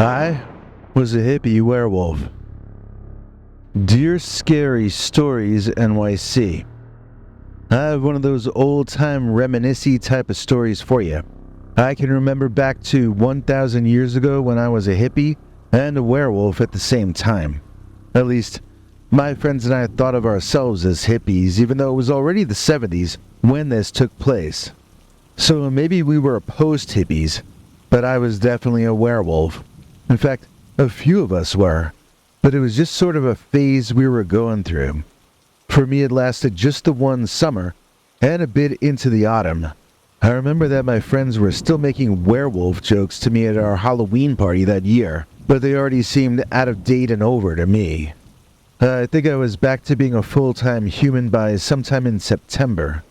I was a hippie werewolf. Dear Scary Stories NYC. I have one of those old-time reminiscy type of stories for you. I can remember back to 1,000 years ago when I was a hippie and a werewolf at the same time. At least, my friends and I thought of ourselves as hippies, even though it was already the 70s when this took place. So maybe we were post-hippies, but I was definitely a werewolf. In fact, a few of us were, but it was just sort of a phase we were going through. For me, it lasted just the one summer and a bit into the autumn. I remember that my friends were still making werewolf jokes to me at our Halloween party that year, but they already seemed out of date and over to me. I think I was back to being a full-time human by sometime in September.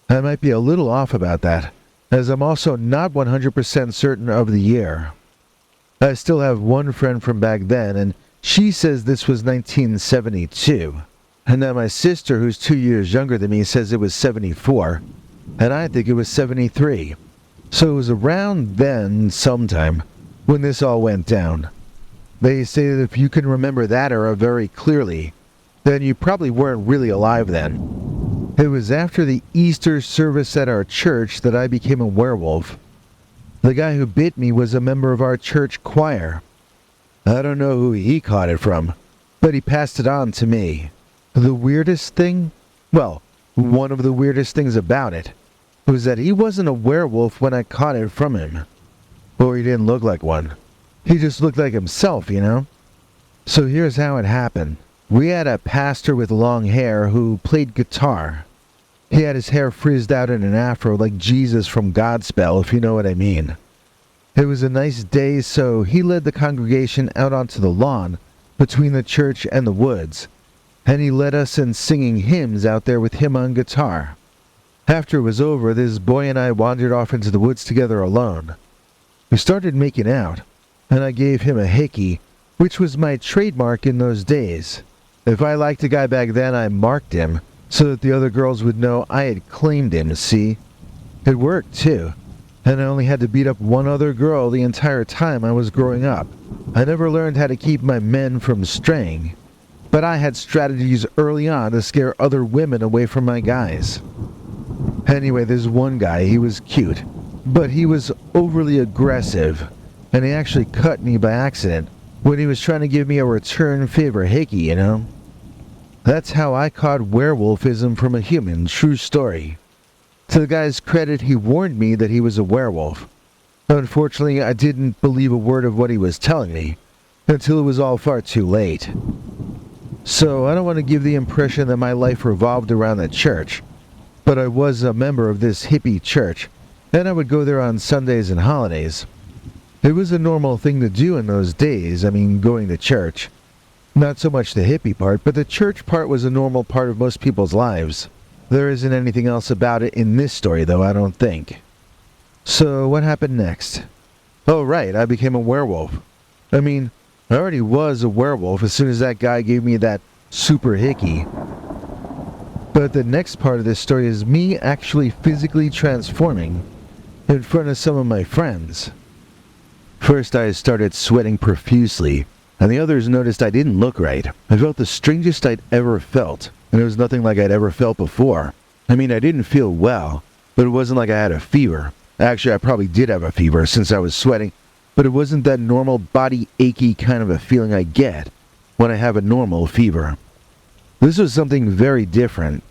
I might be a little off about that, as I'm also not 100% certain of the year. I still have one friend from back then, and she says this was 1972. And then my sister, who's 2 years younger than me, says it was 74, and I think it was 73. So it was around then, sometime, when this all went down. They say that if you can remember that era very clearly, then you probably weren't really alive then. It was after the Easter service at our church that I became a werewolf. The guy who bit me was a member of our church choir. I don't know who he caught it from, but he passed it on to me. The weirdest thing? Well, one of the weirdest things about it was that he wasn't a werewolf when I caught it from him. Or he didn't look like one. He just looked like himself, you know? So here's how it happened. We had a pastor with long hair who played guitar. He had his hair frizzed out in an afro like Jesus from Godspell, if you know what I mean. It was a nice day, so he led the congregation out onto the lawn between the church and the woods, and he led us in singing hymns out there with him on guitar. After it was over, this boy and I wandered off into the woods together alone. We started making out, and I gave him a hickey, which was my trademark in those days. If I liked a guy back then, I marked him, so that the other girls would know I had claimed him, see? It worked, too, and I only had to beat up one other girl the entire time I was growing up. I never learned how to keep my men from straying, but I had strategies early on to scare other women away from my guys. Anyway, there's one guy, he was cute, but he was overly aggressive, and he actually cut me by accident when he was trying to give me a return favor hickey, you know? That's how I caught werewolfism from a human, true story. To the guy's credit, he warned me that he was a werewolf. Unfortunately, I didn't believe a word of what he was telling me, until it was all far too late. So I don't want to give the impression that my life revolved around the church, but I was a member of this hippie church, and I would go there on Sundays and holidays. It was a normal thing to do in those days, going to church. Not so much the hippie part, but the church part was a normal part of most people's lives. There isn't anything else about it in this story, though, I don't think. So, what happened next? Oh, right, I became a werewolf. I already was a werewolf as soon as that guy gave me that super hickey. But the next part of this story is me actually physically transforming in front of some of my friends. First, I started sweating profusely, and the others noticed I didn't look right. I felt the strangest I'd ever felt, and it was nothing like I'd ever felt before. I didn't feel well, but it wasn't like I had a fever. Actually, I probably did have a fever since I was sweating, but it wasn't that normal body achy kind of a feeling I get when I have a normal fever. This was something very different,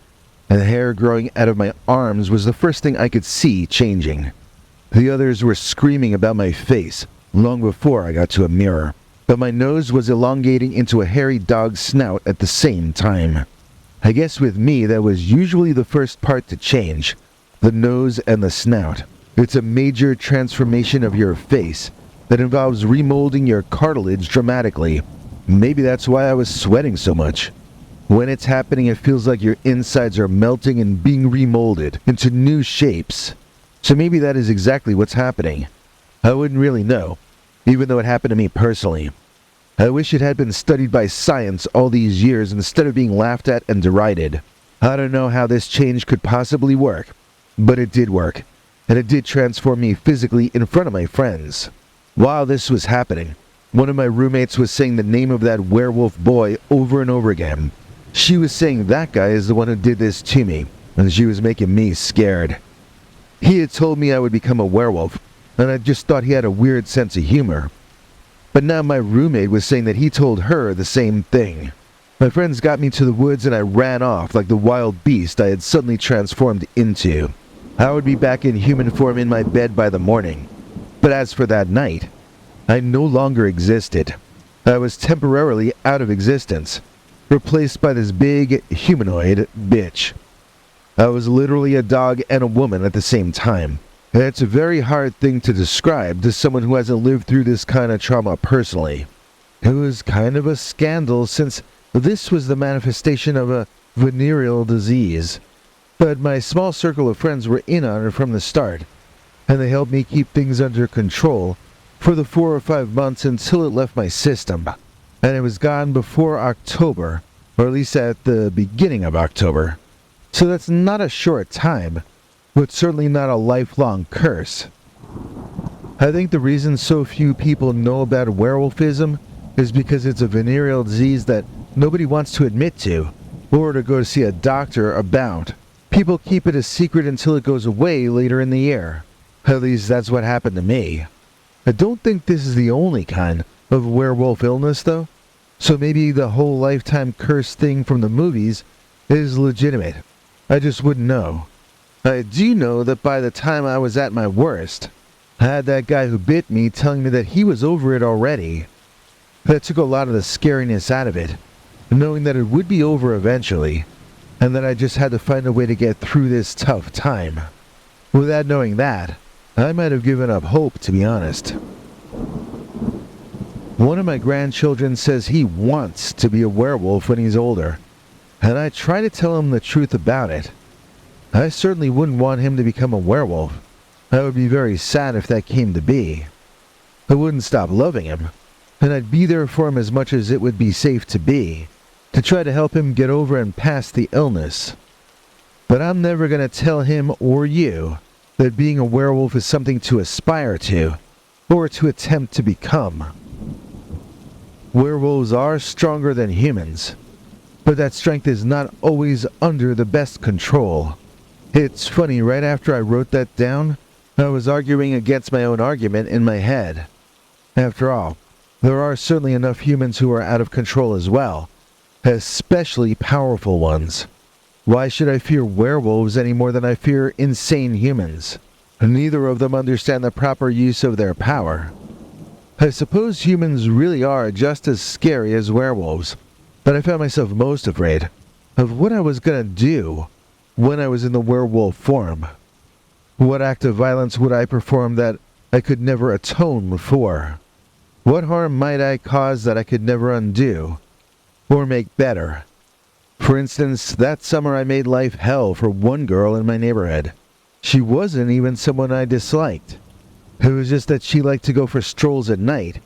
and the hair growing out of my arms was the first thing I could see changing. The others were screaming about my face long before I got to a mirror, but my nose was elongating into a hairy dog's snout at the same time. I guess with me that was usually the first part to change, the nose and the snout. It's a major transformation of your face that involves remolding your cartilage dramatically. Maybe that's why I was sweating so much. When it's happening, it feels like your insides are melting and being remolded into new shapes. So maybe that is exactly what's happening. I wouldn't really know, even though it happened to me personally. I wish it had been studied by science all these years instead of being laughed at and derided. I don't know how this change could possibly work, but it did work, and it did transform me physically in front of my friends. While this was happening, one of my roommates was saying the name of that werewolf boy over and over again. She was saying that guy is the one who did this to me, and she was making me scared. He had told me I would become a werewolf, and I just thought he had a weird sense of humor. But now my roommate was saying that he told her the same thing. My friends got me to the woods and I ran off like the wild beast I had suddenly transformed into. I would be back in human form in my bed by the morning. But as for that night, I no longer existed. I was temporarily out of existence, replaced by this big humanoid bitch. I was literally a dog and a woman at the same time. And it's a very hard thing to describe to someone who hasn't lived through this kind of trauma personally. It was kind of a scandal since this was the manifestation of a venereal disease. But my small circle of friends were in on it from the start, and they helped me keep things under control for the 4 or 5 months until it left my system. And it was gone before October, or at least at the beginning of October. So that's not a short time, but certainly not a lifelong curse. I think the reason so few people know about werewolfism is because it's a venereal disease that nobody wants to admit to, or to go to see a doctor about. People keep it a secret until it goes away later in the year. At least that's what happened to me. I don't think this is the only kind of werewolf illness though, so maybe the whole lifetime curse thing from the movies is legitimate. I just wouldn't know. I do know that by the time I was at my worst, I had that guy who bit me telling me that he was over it already. That took a lot of the scariness out of it, knowing that it would be over eventually, and that I just had to find a way to get through this tough time. Without knowing that, I might have given up hope, to be honest. One of my grandchildren says he wants to be a werewolf when he's older, and I try to tell him the truth about it. I certainly wouldn't want him to become a werewolf. I would be very sad if that came to be. I wouldn't stop loving him, and I'd be there for him as much as it would be safe to be, to try to help him get over and past the illness. But I'm never going to tell him or you that being a werewolf is something to aspire to, or to attempt to become. Werewolves are stronger than humans, but that strength is not always under the best control. It's funny, right after I wrote that down, I was arguing against my own argument in my head. After all, there are certainly enough humans who are out of control as well, especially powerful ones. Why should I fear werewolves any more than I fear insane humans? Neither of them understand the proper use of their power. I suppose humans really are just as scary as werewolves, but I found myself most afraid of what I was gonna do when I was in the werewolf form. What act of violence would I perform that I could never atone for? What harm might I cause that I could never undo or make better? For instance, that summer I made life hell for one girl in my neighborhood. She wasn't even someone I disliked. It was just that she liked to go for strolls at night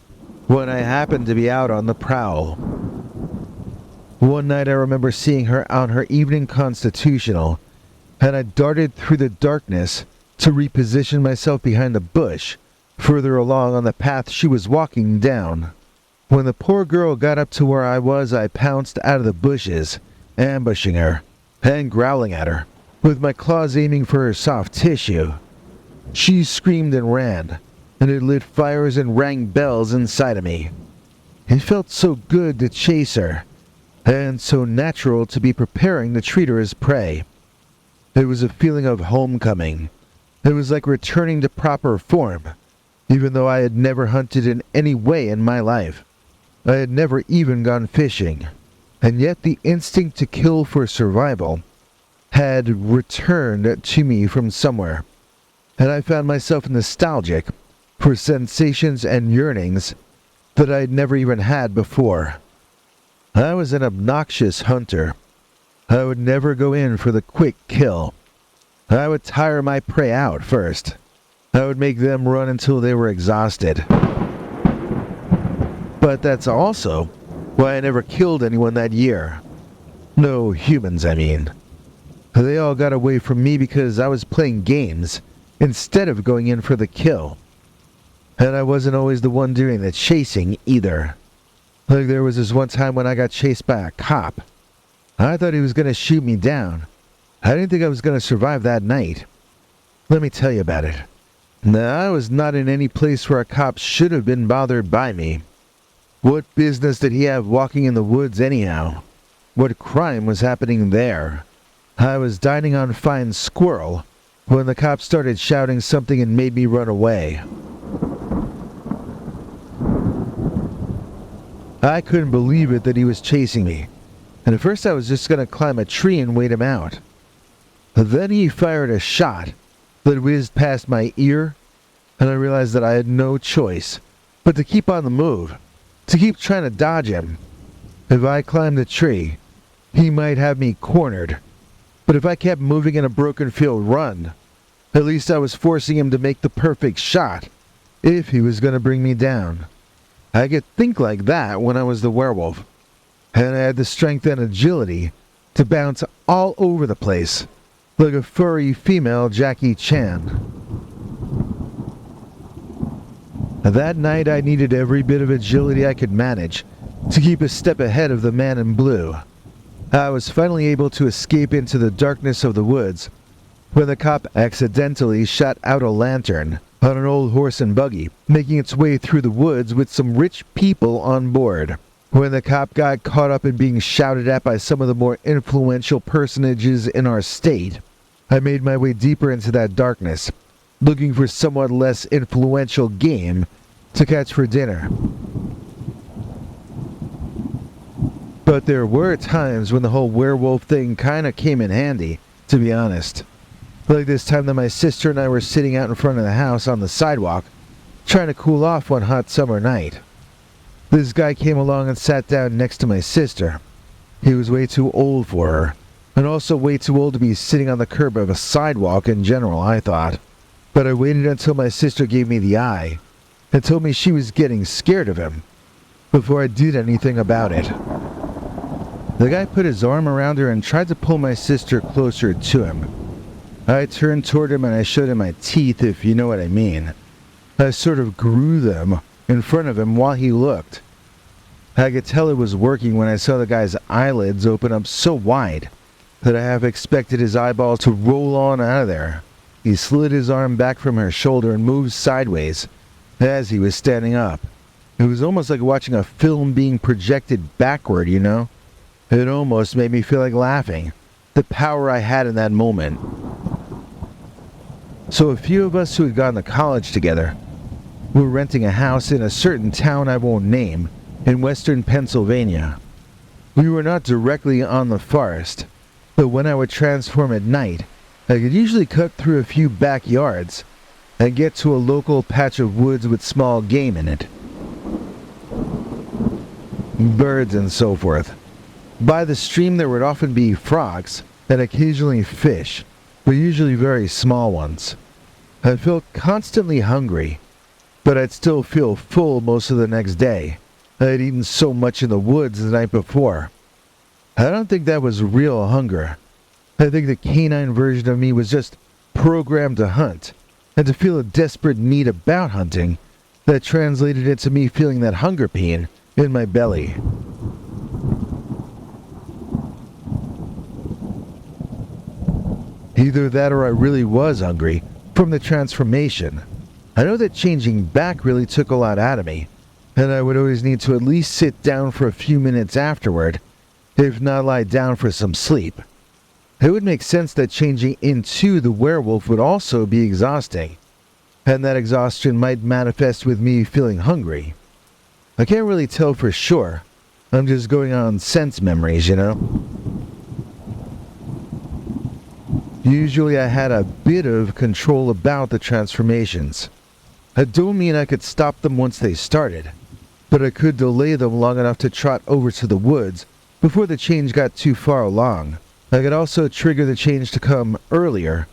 when I happened to be out on the prowl. One night I remember seeing her on her evening constitutional, and I darted through the darkness to reposition myself behind a bush further along on the path she was walking down. When the poor girl got up to where I was, I pounced out of the bushes, ambushing her and growling at her, with my claws aiming for her soft tissue. She screamed and ran, and it lit fires and rang bells inside of me. It felt so good to chase her, and so natural to be preparing to treat her as prey. It was a feeling of homecoming. It was like returning to proper form, even though I had never hunted in any way in my life. I had never even gone fishing, and yet the instinct to kill for survival had returned to me from somewhere, and I found myself nostalgic for sensations and yearnings that I had never even had before. I was an obnoxious hunter. I would never go in for the quick kill. I would tire my prey out first. I would make them run until they were exhausted. But that's also why I never killed anyone that year. No humans, I mean. They all got away from me because I was playing games instead of going in for the kill. And I wasn't always the one doing the chasing either. Like there was this one time when I got chased by a cop. I thought he was going to shoot me down. I didn't think I was going to survive that night. Let me tell you about it. Now, I was not in any place where a cop should have been bothered by me. What business did he have walking in the woods anyhow? What crime was happening there? I was dining on fine squirrel when the cop started shouting something and made me run away. I couldn't believe it that he was chasing me, and at first I was just going to climb a tree and wait him out. But then he fired a shot that whizzed past my ear, and I realized that I had no choice but to keep on the move, to keep trying to dodge him. If I climbed the tree, he might have me cornered, but if I kept moving in a broken field run, at least I was forcing him to make the perfect shot if he was going to bring me down. I could think like that when I was the werewolf, and I had the strength and agility to bounce all over the place like a furry female Jackie Chan. That night I needed every bit of agility I could manage to keep a step ahead of the man in blue. I was finally able to escape into the darkness of the woods when the cop accidentally shot out a lantern on an old horse and buggy, making its way through the woods with some rich people on board. When the cop got caught up in being shouted at by some of the more influential personages in our state, I made my way deeper into that darkness, looking for somewhat less influential game to catch for dinner. But there were times when the whole werewolf thing kinda came in handy, to be honest. Like this time that my sister and I were sitting out in front of the house on the sidewalk, trying to cool off one hot summer night. This guy came along and sat down next to my sister. He was way too old for her, and also way too old to be sitting on the curb of a sidewalk in general, I thought. But I waited until my sister gave me the eye, and told me she was getting scared of him, before I did anything about it. The guy put his arm around her and tried to pull my sister closer to him. I turned toward him and I showed him my teeth, if you know what I mean. I sort of grew them in front of him while he looked. I could tell it was working when I saw the guy's eyelids open up so wide that I half expected his eyeballs to roll on out of there. He slid his arm back from her shoulder and moved sideways as he was standing up. It was almost like watching a film being projected backward, you know? It almost made me feel like laughing. The power I had in that moment. So a few of us who had gone to college together were renting a house in a certain town I won't name in western Pennsylvania. We were not directly on the forest, but when I would transform at night, I could usually cut through a few backyards and get to a local patch of woods with small game in it. Birds and so forth. By the stream there would often be frogs and occasionally fish, but usually very small ones. I felt constantly hungry, but I'd still feel full most of the next day. I had eaten so much in the woods the night before. I don't think that was real hunger. I think the canine version of me was just programmed to hunt, and to feel a desperate need about hunting that translated into me feeling that hunger pain in my belly. Either that or I really was hungry from the transformation. I know that changing back really took a lot out of me, and I would always need to at least sit down for a few minutes afterward, if not lie down for some sleep. It would make sense that changing into the werewolf would also be exhausting, and that exhaustion might manifest with me feeling hungry. I can't really tell for sure. I'm just going on sense memories, you know? Usually I had a bit of control about the transformations. I don't mean I could stop them once they started, but I could delay them long enough to trot over to the woods before the change got too far along. I could also trigger the change to come earlier,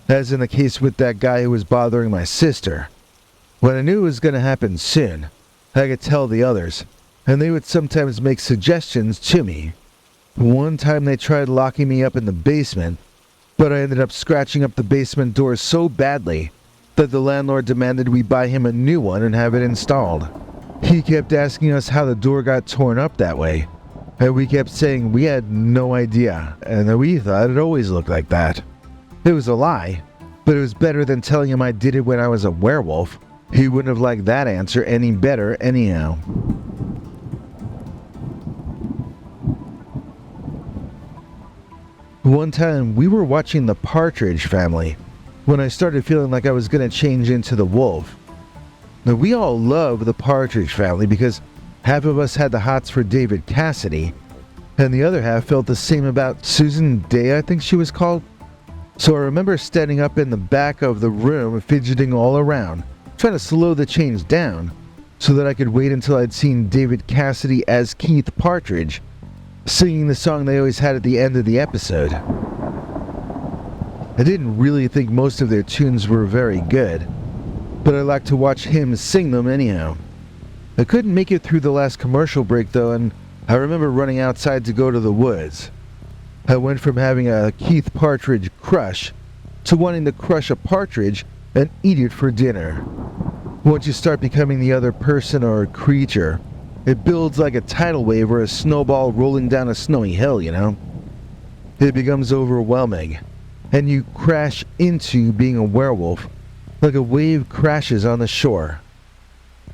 as in the case with that guy who was bothering my sister. When I knew it was going to happen soon, I could tell the others, and they would sometimes make suggestions to me. One time they tried locking me up in the basement, but I ended up scratching up the basement door so badly that the landlord demanded we buy him a new one and have it installed. He kept asking us how the door got torn up that way, and we kept saying we had no idea, and that we thought it always looked like that. It was a lie, but it was better than telling him I did it when I was a werewolf. He wouldn't have liked that answer any better anyhow. One time, we were watching The Partridge Family when I started feeling like I was going to change into the wolf. Now, we all love The Partridge Family because half of us had the hots for David Cassidy, and the other half felt the same about Susan Day, I think she was called. So I remember standing up in the back of the room, fidgeting all around, trying to slow the change down so that I could wait until I'd seen David Cassidy as Keith Partridge, singing the song they always had at the end of the episode. I didn't really think most of their tunes were very good, but I liked to watch him sing them anyhow. I couldn't make it through the last commercial break though, and I remember running outside to go to the woods. I went from having a Keith Partridge crush to wanting to crush a partridge and eat it for dinner. Once you start becoming the other person or creature, it builds like a tidal wave or a snowball rolling down a snowy hill, you know? It becomes overwhelming, and you crash into being a werewolf like a wave crashes on the shore.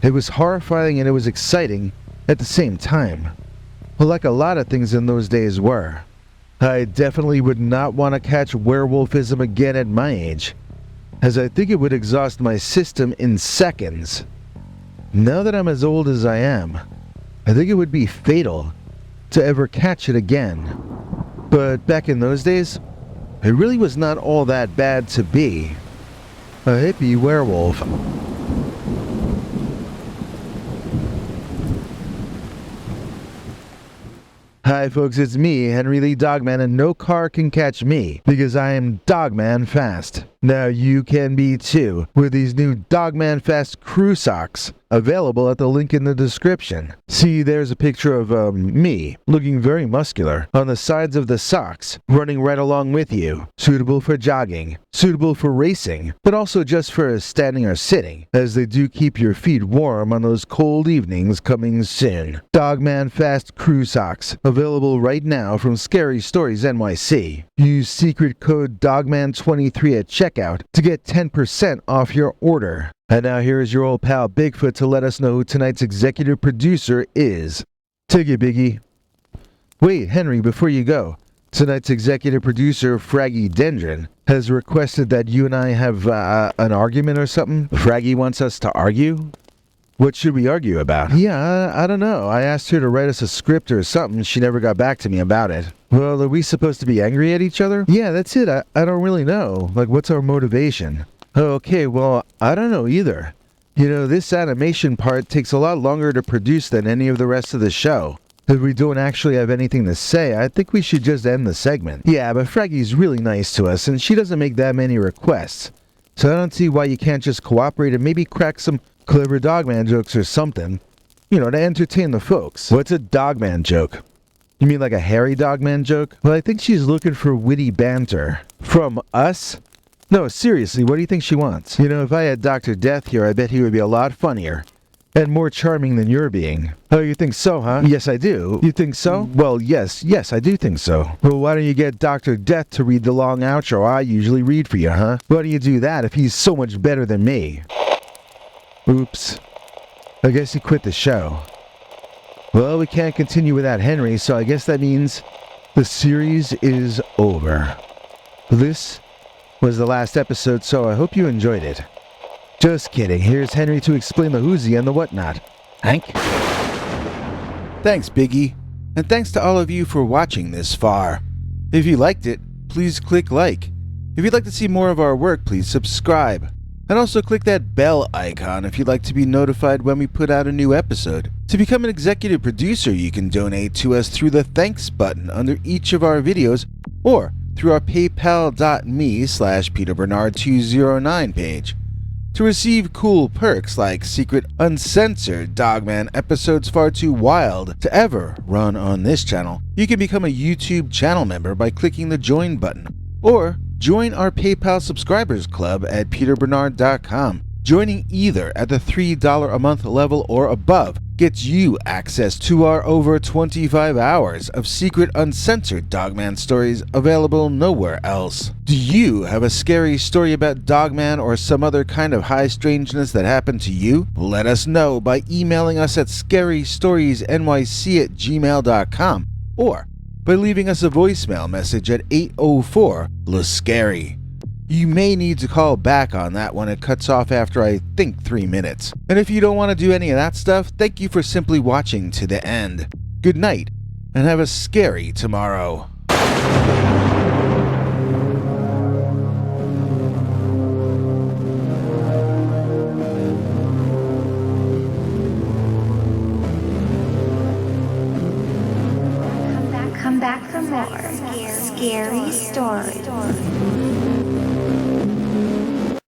It was horrifying and it was exciting at the same time. Well, like a lot of things in those days were. I definitely would not want to catch werewolfism again at my age, as I think it would exhaust my system in seconds. Now that I'm as old as I am, I think it would be fatal to ever catch it again. But back in those days, it really was not all that bad to be a hippie werewolf. Hi folks, it's me, Henry Lee Dogman, and no car can catch me because I am DOGMAN-FAST. Now you can be too with these new DOGMAN-FAST CREW SOX, available at the link in the description. See, there's a picture of me, looking very muscular, on the sides of the socks, running right along with you. Suitable for jogging, suitable for racing, but also just for standing or sitting, as they do keep your feet warm on those cold evenings coming soon. DOGMAN-FAST CREW SOX, available right now from Scary Stories NYC. Use secret code DOGMAN23 at checkout to get 10% off your order. And now here is your old pal Bigfoot to let us know who tonight's executive producer is. Take it, Biggie. Wait, Henry, before you go, tonight's executive producer, Fraggy Dendron, has requested that you and I have an argument or something. Fraggy wants us to argue? What should we argue about? Yeah, I don't know. I asked her to write us a script or something. She never got back to me about it. Well, are we supposed to be angry at each other? Yeah, that's it. I don't really know. Like, what's our motivation? Okay, well, I don't know either. You know, this animation part takes a lot longer to produce than any of the rest of the show. If we don't actually have anything to say, I think we should just end the segment. Yeah, but Fraggy's really nice to us, and she doesn't make that many requests. So I don't see why you can't just cooperate and maybe crack some clever Dogman jokes or something. You know, to entertain the folks. What's a Dogman joke? You mean like a hairy Dogman joke? Well, I think she's looking for witty banter. From us? No, seriously, what do you think she wants? You know, if I had Dr. Death here, I bet he would be a lot funnier. And more charming than you're being. Oh, you think so, huh? Yes, I do. You think so? Well, yes, I do think so. Well, why don't you get Dr. Death to read the long outro I usually read for you, huh? Why do you do that if he's so much better than me? Oops. I guess he quit the show. Well, we can't continue without Henry, so I guess that means the series is over. This was the last episode, so I hope you enjoyed it. Just kidding, here's Henry to explain the whoosy and the whatnot. Hank? Thanks, Biggie. And thanks to all of you for watching this far. If you liked it, please click like. If you'd like to see more of our work, please subscribe. And also click that bell icon if you'd like to be notified when we put out a new episode. To become an executive producer, you can donate to us through the thanks button under each of our videos, or through our paypal.me/PeterBernard209 page. To receive cool perks like secret uncensored Dogman episodes far too wild to ever run on this channel, you can become a YouTube channel member by clicking the join button, or join our PayPal subscribers club at peterbernard.com. Joining either at the $3 a month level or above gets you access to our over 25 hours of secret uncensored Dogman stories available nowhere else. Do you have a scary story about Dogman or some other kind of high strangeness that happened to you? Let us know by emailing us at scarystoriesnyc@gmail.com or by leaving us a voicemail message at 804-LA-SCARY. You may need to call back on that when it cuts off after I think 3 minutes. And if you don't want to do any of that stuff, thank you for simply watching to the end. Good night, and have a scary tomorrow. Come back for more scary stories.